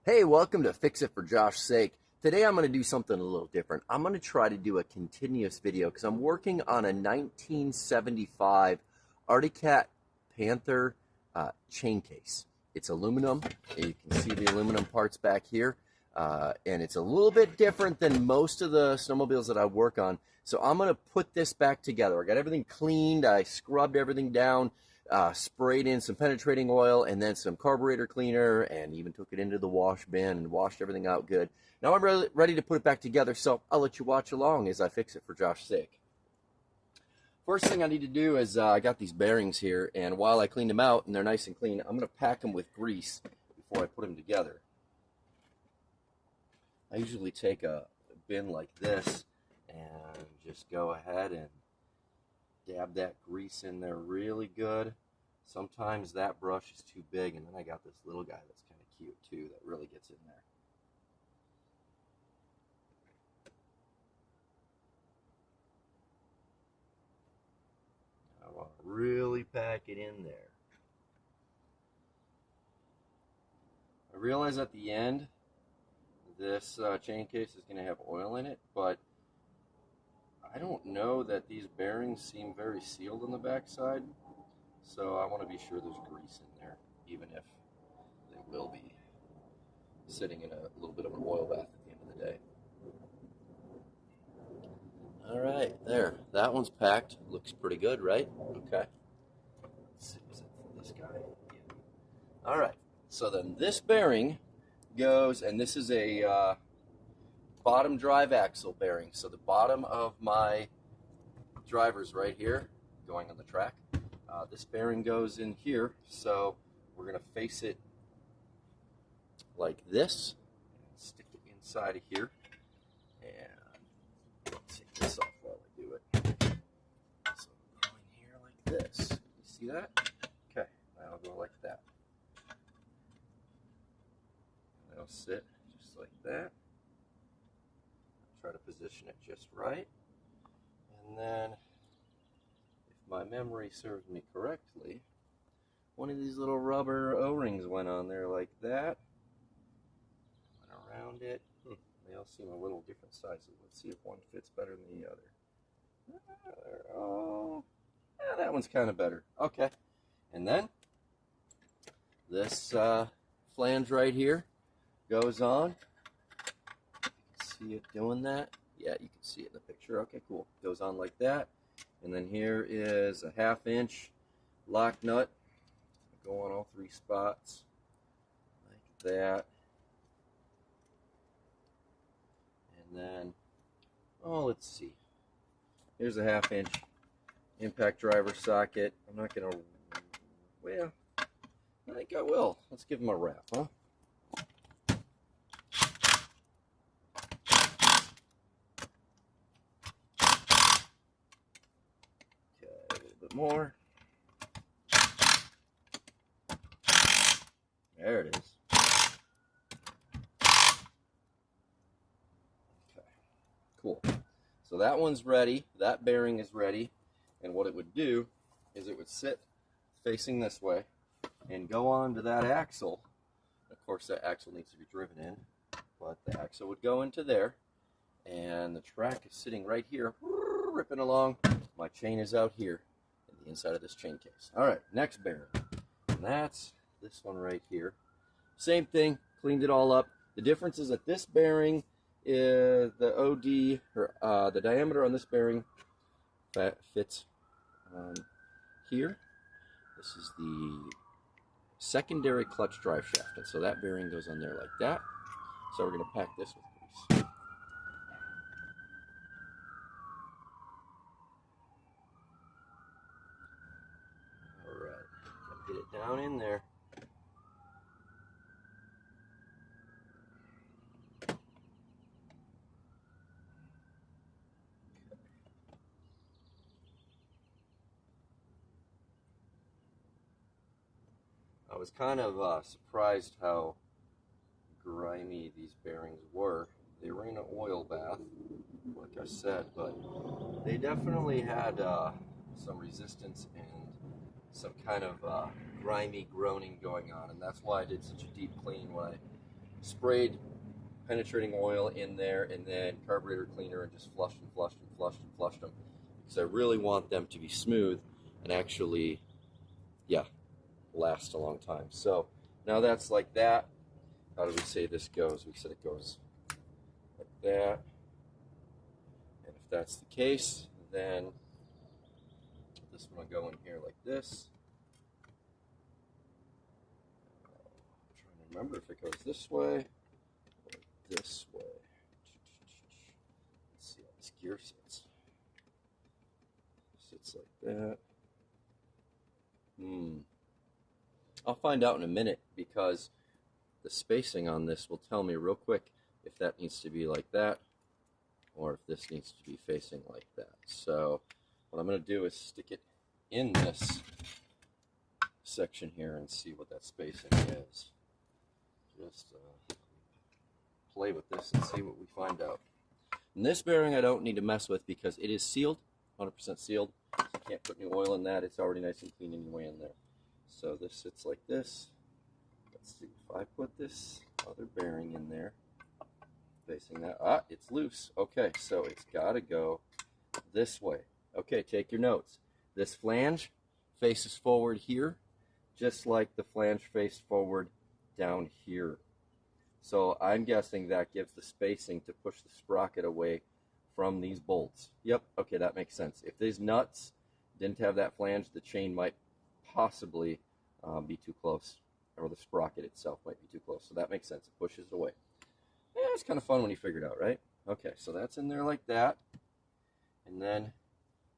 Hey, welcome to Fix It for Josh's Sake. Today I'm going to do something a little different. I'm going to try to do a continuous video because I'm working on a 1975 Arctic Cat Panther chain case. It's aluminum. You can see the aluminum parts back here. And it's a little bit different than most of the snowmobiles that I work on. So I'm going to put this back together. I got everything cleaned. I scrubbed everything down. Sprayed in some penetrating oil and then some carburetor cleaner and even took it into the wash bin and washed everything out good. Now I'm ready to put it back together, so I'll let you watch along as I fix it for Josh's sake. First thing I need to do is I got these bearings here, and while I cleaned them out and they're nice and clean, I'm going to pack them with grease before I put them together. I usually take a bin like this and just go ahead and dab that grease in there really good. Sometimes that brush is too big, and then I got this little guy that's kind of cute too that really gets in there. I want to really pack it in there. I realize at the end this chain case is going to have oil in it, but I don't know that these bearings seem very sealed on the backside, so I want to be sure there's grease in there, even if they will be sitting in a little bit of an oil bath at the end of the day. All right, there. That one's packed. Looks pretty good, right? Okay. Let's see, is it for this guy? Yeah. All right. So then this bearing goes, and this is a bottom drive axle bearing. So the bottom of my driver's right here, going on the track. This bearing goes in here, so we're going to face it like this, and stick it inside of here, and take this off while I do it. So go in here like this. You see that? Okay, now I'll go like that. And it'll sit just like that. Try to position it just right. And then, if my memory serves me correctly, one of these little rubber O-rings went on there like that. Went around it. They all seem a little different sizes. Let's see if one fits better than the other. Oh, yeah, that one's kind of better. Okay. And then, this flange right here goes on. See it doing that? Yeah, you can see it in the picture. Okay, cool. Goes on like that. And then here is a 1/2 inch lock nut. Go on all 3 spots. Like that. And then, oh, let's see. Here's a 1/2 inch impact driver socket. I'm not going to, well, I think I will. Let's give them a wrap, huh? More. There it is. Okay, cool. So that one's ready. That bearing is ready. And what it would do is it would sit facing this way and go on to that axle. Of course, that axle needs to be driven in, but the axle would go into there, and the track is sitting right here, ripping along. My chain is out here. The inside of this chain case. All right, next bearing, and that's this one right here. Same thing, cleaned it all up. The difference is that this bearing is the OD, or the diameter on this bearing that fits here. This is the secondary clutch drive shaft, and so that bearing goes on there like that. So we're going to pack this with grease. Get it down in there. I was kind of surprised how grimy these bearings were. They were in an oil bath, like I said, but they definitely had some resistance and some kind of grimy groaning going on, and that's why I did such a deep clean when I sprayed penetrating oil in there, and then carburetor cleaner, and just flushed and flushed and flushed and flushed them, because I really want them to be smooth and actually, yeah, last a long time. So now that's like that. How do we say this goes? We said it goes like that. And if that's the case, then this one will go in here like this. I'm trying to remember if it goes this way or this way. Let's see how this gear sits. Sits like that. I'll find out in a minute, because the spacing on this will tell me real quick if that needs to be like that or if this needs to be facing like that. So what I'm going to do is stick it in this section here and see what that spacing is. Just play with this and see what we find out. And this bearing I don't need to mess with because it is sealed, 100% sealed. So you can't put new oil in that. It's already nice and clean anyway in there. So this sits like this. Let's see if I put this other bearing in there, facing that. It's loose. Okay, so it's got to go this way. Okay, take your notes. This flange faces forward here, just like the flange faced forward down here. So I'm guessing that gives the spacing to push the sprocket away from these bolts. Yep, okay, that makes sense. If these nuts didn't have that flange, the chain might possibly be too close, or the sprocket itself might be too close. So that makes sense. It pushes it away. Yeah, it's kind of fun when you figure it out, right? Okay, so that's in there like that. And then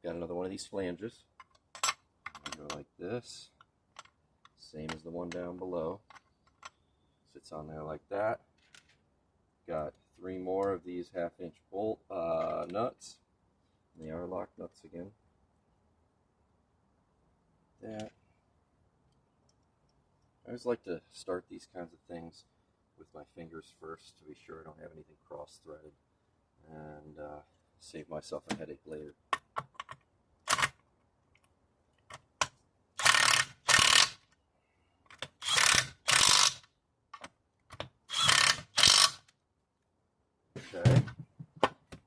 got another one of these flanges. Go like this. Same as the one down below. Sits on there like that. Got 3 more of these 1/2-inch bolt nuts. And they are lock nuts again. That. I always like to start these kinds of things with my fingers first to be sure I don't have anything cross-threaded and save myself a headache later. Okay,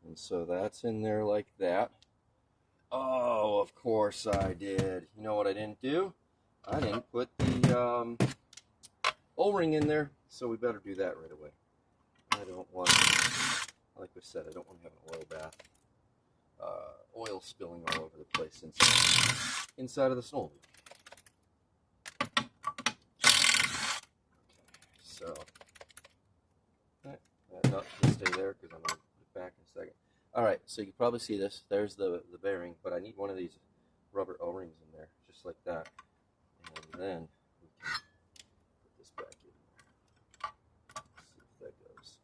and so that's in there like that. Oh, of course I did. You know what I didn't do? I didn't put the O-ring in there, so we better do that right away. I don't want, like we said, I don't want to have an oil bath, oil spilling all over the place inside of the snowmobile. Okay, so that nut can stay there because I'm going to put it back in a second. All right, so you can probably see this. There's the bearing, but I need one of these rubber O-rings in there, just like that. And then we can put this back in there. See if that goes.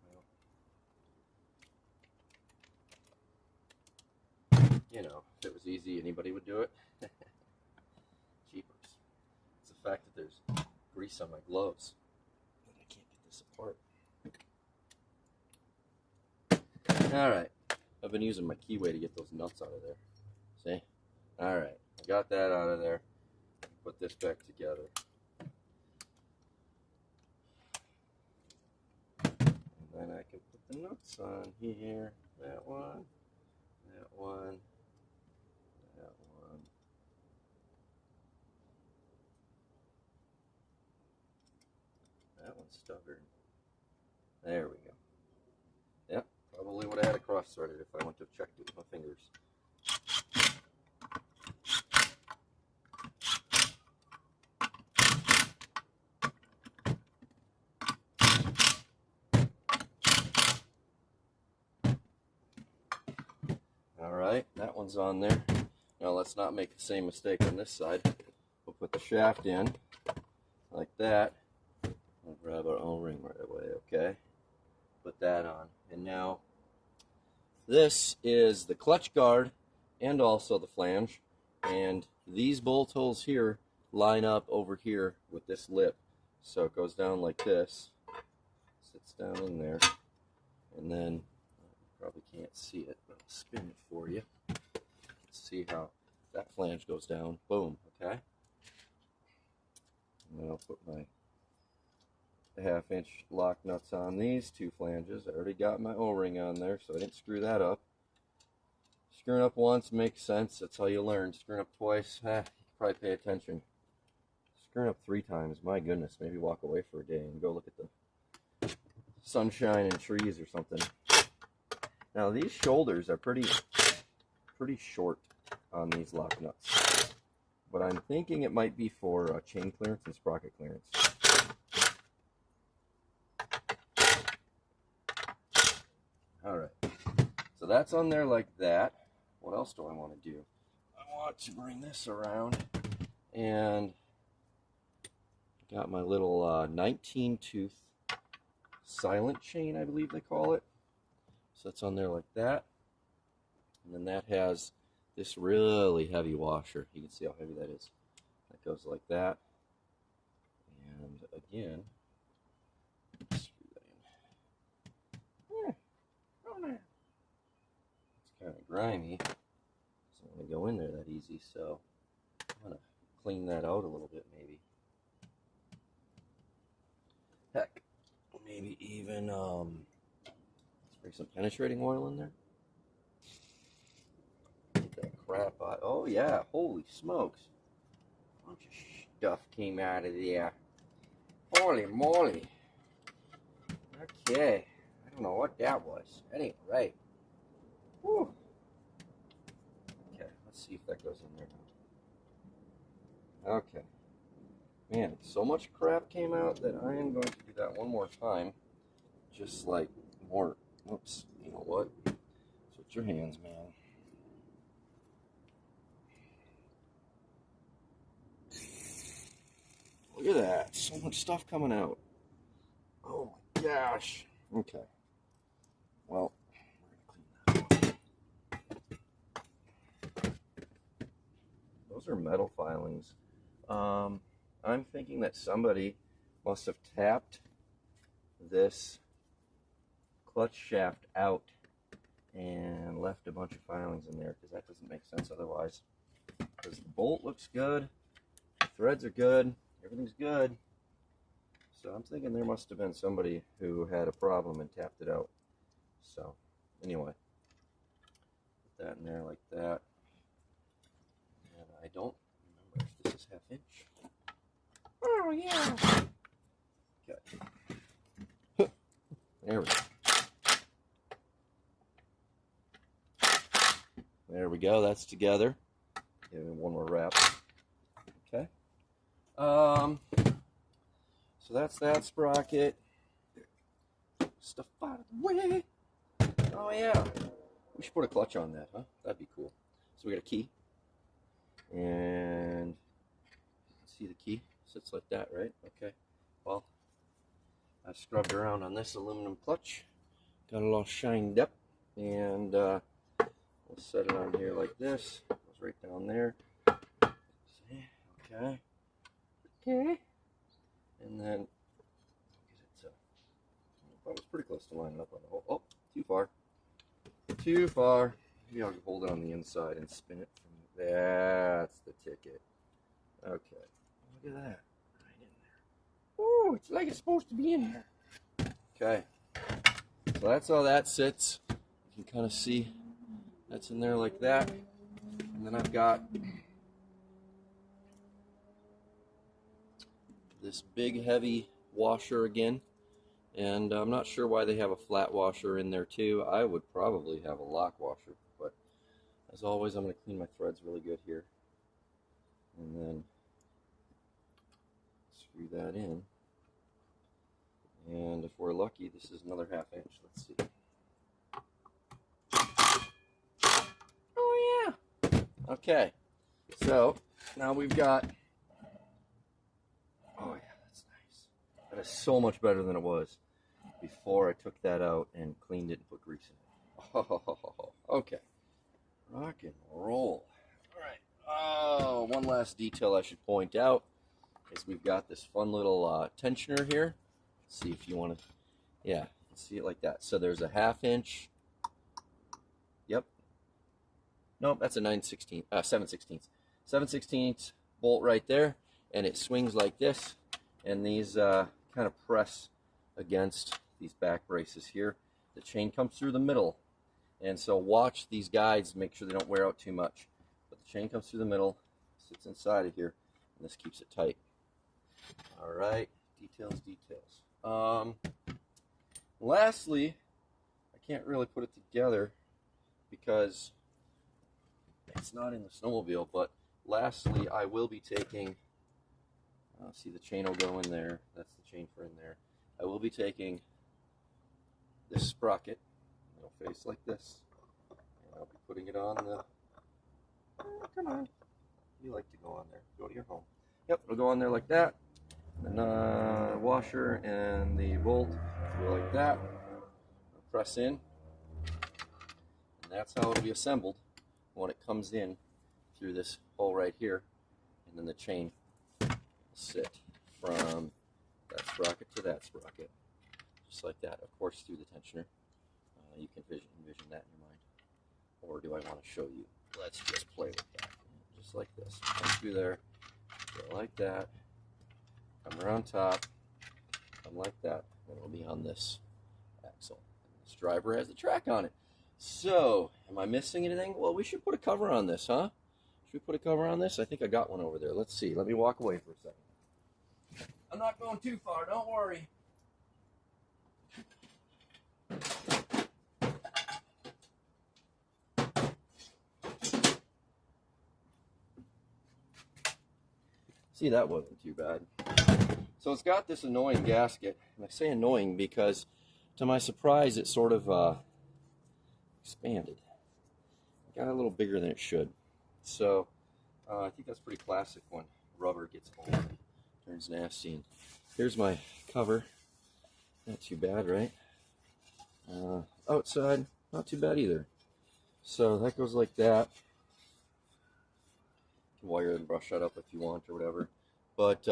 Well, you know, if it was easy, anybody would do it. Jeepers. It's the fact that there's grease on my gloves that I can't get this apart. All right, I've been using my keyway to get those nuts out of there. See? All right, I got that out of there. Put this back together. And then I can put the nuts on here. That one, that one, that one. That one's stubborn. There we go. Yep, probably would have had it cross-threaded if I went to check it with my fingers. Alright, that one's on there. Now let's not make the same mistake on this side. We'll put the shaft in like that. We'll grab our O-ring right away, okay? Put that on. And now this is the clutch guard and also the flange. And these bolt holes here line up over here with this lip. So it goes down like this. Sits down in there. And then, you probably can't see it, but I'll spin it for you. See how that flange goes down. Boom, okay? And then I'll put my 1/2-inch lock nuts on these 2 flanges. I already got my O-ring on there, so I didn't screw that up. Screwing up once makes sense. That's how you learn. Screwing up twice, you probably pay attention. Screwing up 3 times, my goodness. Maybe walk away for a day and go look at the sunshine and trees or something. Now these shoulders are pretty short on these lock nuts, but I'm thinking it might be for chain clearance and sprocket clearance. Alright, so that's on there like that. What else do I want to do? I want to bring this around, and got my little 19 tooth silent chain, I believe they call it. So it's on there like that. And then that has this really heavy washer. You can see how heavy that is. That goes like that. And again, screw that in. Oh, no. It's kind of grimy. Doesn't want to go in there that easy, so I'm going to clean that out a little bit maybe. Heck, maybe even spray some penetrating oil in there. Get that crap out. Oh yeah, holy smokes. A bunch of stuff came out of there. Holy moly. Okay. I don't know what that was. That ain't right. Whew. Okay, let's see if that goes in there now. Okay. Man, so much crap came out that I am going to do that one more time. Just like more. Whoops. You know what? Switch your hands, man. Look at that. So much stuff coming out. Oh my gosh. Okay. Well, we're going to clean that up. Those are metal filings. I'm thinking that somebody must have tapped this clutch shaft out and left a bunch of filings in there, because that doesn't make sense otherwise. Because the bolt looks good, the threads are good, everything's good. So I'm thinking there must have been somebody who had a problem and tapped it out. So anyway, put that in there like that. And I don't remember if this is 1/2 inch. Oh yeah. Okay. There we go. There we go. That's together. Give it one more wrap. Okay. So that's that sprocket. Stuff out of the way. Oh yeah. We should put a clutch on that, huh? That'd be cool. So we got a key. And see the key? Sits like that, right? Okay. Well, I scrubbed around on this aluminum clutch. Got it all shined up. And we'll set it on here like this. Goes right down there. See? Okay. Okay. And then I was pretty close to lining up on the hole. Oh, too far. Too far. Maybe I'll hold it on the inside and spin it from there. That's the ticket. Okay. Look at that. Right in there. Oh, it's like it's supposed to be in here. Okay. So that's how that sits. You can kind of see that's in there like that. And then I've got this big heavy washer again. And I'm not sure why they have a flat washer in there too. I would probably have a lock washer, but as always, I'm going to clean my threads really good here. And then screw that in. And if we're lucky, this is another 1/2 inch. Let's see. Oh yeah. Okay. So now we've got. Oh yeah, that's nice. That is so much better than it was before I took that out and cleaned it and put grease in it. Oh, okay. Rock and roll. All right. Oh, one last detail I should point out is we've got this fun little tensioner here. Let's see if you want to, yeah, see it like that. So there's a 1/2 inch. Yep. Nope, that's a 7/16. 7/16 bolt right there, and it swings like this. And these kind kind of press against these back braces here. The chain comes through the middle, and so watch these guides, make sure they don't wear out too much. But the chain comes through the middle, sits inside of here, and this keeps it tight. All right, details. Lastly, I can't really put it together because it's not in the snowmobile, but lastly, I will be taking, see the chain will go in there, that's the chain for in there. I will be taking this sprocket, it'll face like this, and I'll be putting it on the, come on, you like to go on there, go to your home. Yep, it'll go on there like that, and the washer and the bolt go like that, I'll press in, and that's how it'll be assembled when it comes in through this hole right here, and then the chain will sit from that sprocket to that sprocket, just like that. Of course, through the tensioner. You can envision that in your mind. Or do I want to show you? Let's just play with that. Just like this. Come through there, go like that, come around top, come like that, and it'll be on this axle. And this driver has the track on it. So, am I missing anything? Well, we should put a cover on this, huh? Should we put a cover on this? I think I got one over there. Let's see. Let me walk away for a second. I'm not going too far, don't worry. See, that wasn't too bad. So it's got this annoying gasket, and I say annoying because, to my surprise, it sort of expanded. It got a little bigger than it should. So I think that's a pretty classic when rubber gets old, turns nasty. And here's my cover. Not too bad, right? Outside, not too bad either. So that goes like that. You can wire and brush that up if you want or whatever. But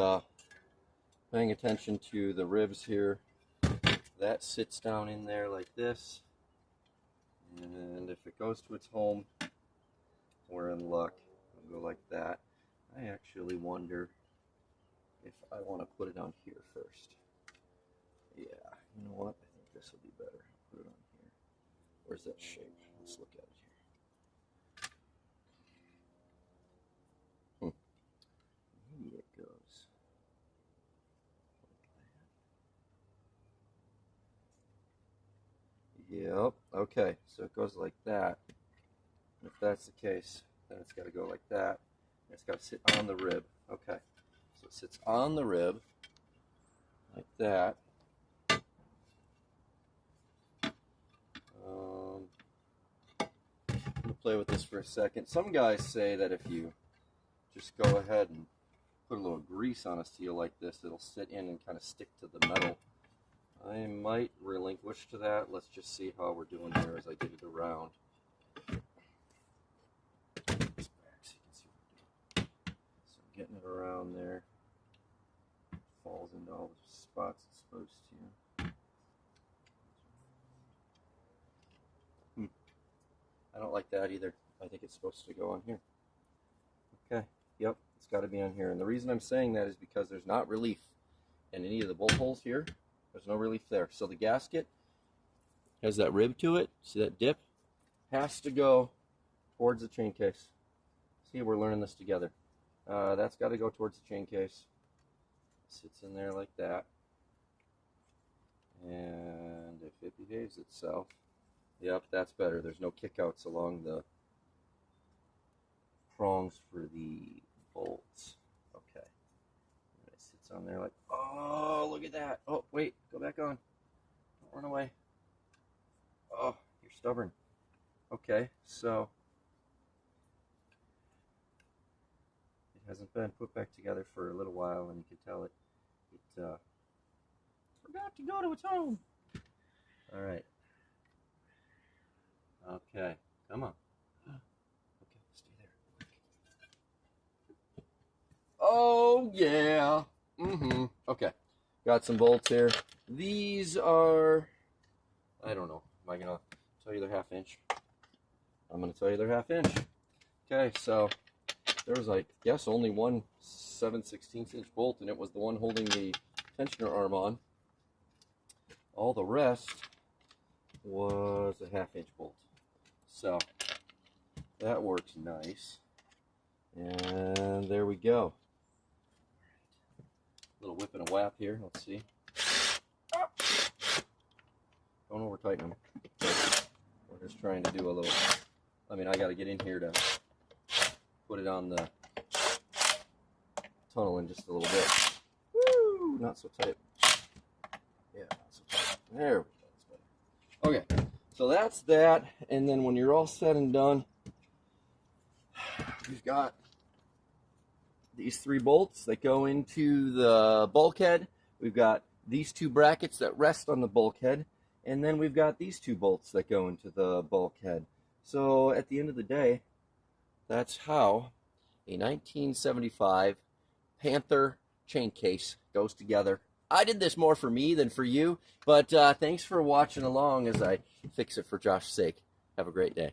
paying attention to the ribs here, that sits down in there like this. And if it goes to its home, we're in luck. It'll go like that. I actually wonder if I want to put it on here first. Yeah, you know what? I think this will be better. Put it on here. Where's that shape? Let's look at it here. Maybe it goes like that. Yep. Okay, so it goes like that. If that's the case, then it's got to go like that. And it's got to sit on the rib. Okay, so it sits on the rib like that. I'm going to play with this for a second. Some guys say that if you just go ahead and put a little grease on a seal like this, it'll sit in and kind of stick to the metal. I might relinquish to that. Let's just see how we're doing here as I get it around. This back so you can see what I'm doing. So I'm getting it around there. It falls into all the spots it's supposed to. I don't like that either. I think it's supposed to go on here. Okay, yep, it's got to be on here. And the reason I'm saying that is because there's not relief in any of the bolt holes here. There's no relief there. So the gasket has that rib to it. See that dip? Has to go towards the chain case. See, we're learning this together. That's got to go towards the chain case. Sits in there like that. And if it behaves itself, yep, that's better. There's no kickouts along the prongs for the bolts. Okay. And it sits on there like, oh, look at that. Oh, wait, go back on. Don't run away. Oh, you're stubborn. Okay, so it hasn't been put back together for a little while, and you can tell it forgot to go to its home. All right. Okay, come on. Okay, stay there. Oh, yeah. Okay, got some bolts here. These are, I don't know. Am I going to tell you they're 1/2 inch? I'm going to tell you they're 1/2 inch. Okay, so there was, I guess, only one 7/16 inch bolt, and it was the one holding the tensioner arm on. All the rest was a 1/2-inch bolt. So that works nice. And there we go. Little whip and a whap here. Let's see. Don't over tighten them. We're just trying to do a little. I mean, I got to get in here to put it on the tunnel in just a little bit. Woo! Not so tight. Yeah, not so tight. There we go. That's better. Okay, so that's that. And then when you're all said and done, we've got these 3 bolts that go into the bulkhead. We've got these 2 brackets that rest on the bulkhead. And then we've got these 2 bolts that go into the bulkhead. So at the end of the day, that's how a 1975 Panther chain case goes together. I did this more for me than for you, but thanks for watching along as I fix it for Josh's sake. Have a great day.